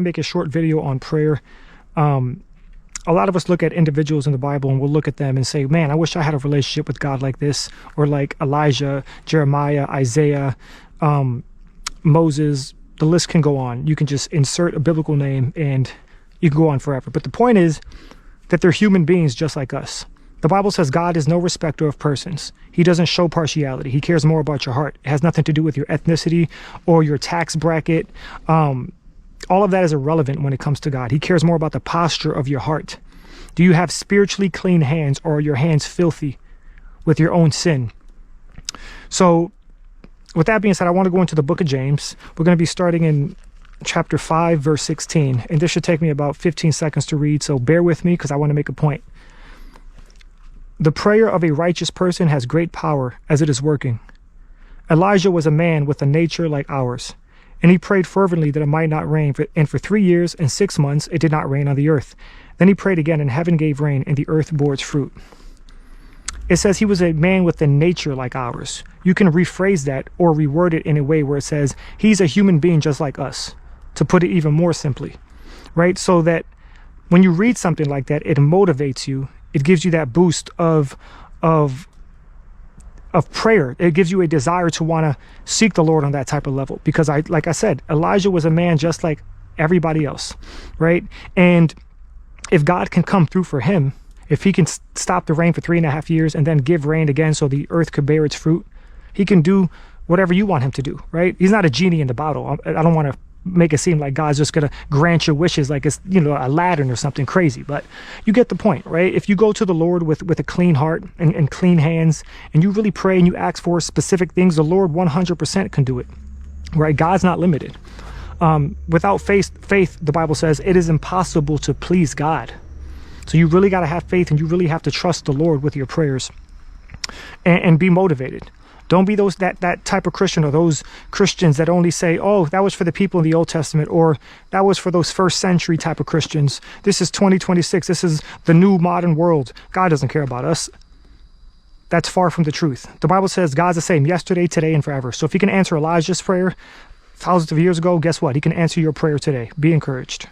Make a short video on prayer. A lot of us look at individuals in the Bible and we'll look at them and say, man, I wish I had a relationship with God like this, or like Elijah, Jeremiah, Isaiah, Moses. The list can go on. You can just insert a biblical name and you can go on forever. But the point is that they're human beings just like us. The Bible says God is no respecter of persons. He doesn't show partiality. He cares more about your heart. It has nothing to do with your ethnicity or your tax bracket. All of that is irrelevant when it comes to God. He cares more about the posture of your heart. Do you have spiritually clean hands, or are your hands filthy with your own sin? So with that being said, I want to go into the book of James. We're going to be starting in chapter 5, verse 16. And this should take me about 15 seconds to read. So bear with me because I want to make a point. The prayer of a righteous person has great power as it is working. Elijah was a man with a nature like ours, and he prayed fervently that it might not rain. And for 3 years and 6 months it did not rain on the earth. Then he prayed again, and heaven gave rain, and the earth bore its fruit. It says he was a man with a nature like ours. You can rephrase that or reword it in a way where it says he's a human being just like us, to put it even more simply, right? So that when you read something like that, it motivates you. It gives you that boost of prayer. It gives you a desire to want to seek the Lord on that type of level. Because like I said, Elijah was a man just like everybody else, right? And if God can come through for him, if he can stop the rain for 3.5 years and then give rain again so the earth could bear its fruit, he can do whatever you want him to do, right? He's not a genie in the bottle. I don't want to make it seem like God's just going to grant your wishes like it's, Aladdin or something crazy. But you get the point, right? If you go to the Lord with a clean heart and clean hands, and you really pray and you ask for specific things, the Lord 100% can do it, right? God's not limited. Without faith, the Bible says, it is impossible to please God. So you really got to have faith, and you really have to trust the Lord with your prayers and be motivated. Don't be that type of Christian, or those Christians that only say, oh, that was for the people in the Old Testament, or that was for those first century type of Christians. This is 2026. This is the new modern world. God doesn't care about us. That's far from the truth. The Bible says God's the same yesterday, today, and forever. So if he can answer Elijah's prayer thousands of years ago, guess what? He can answer your prayer today. Be encouraged.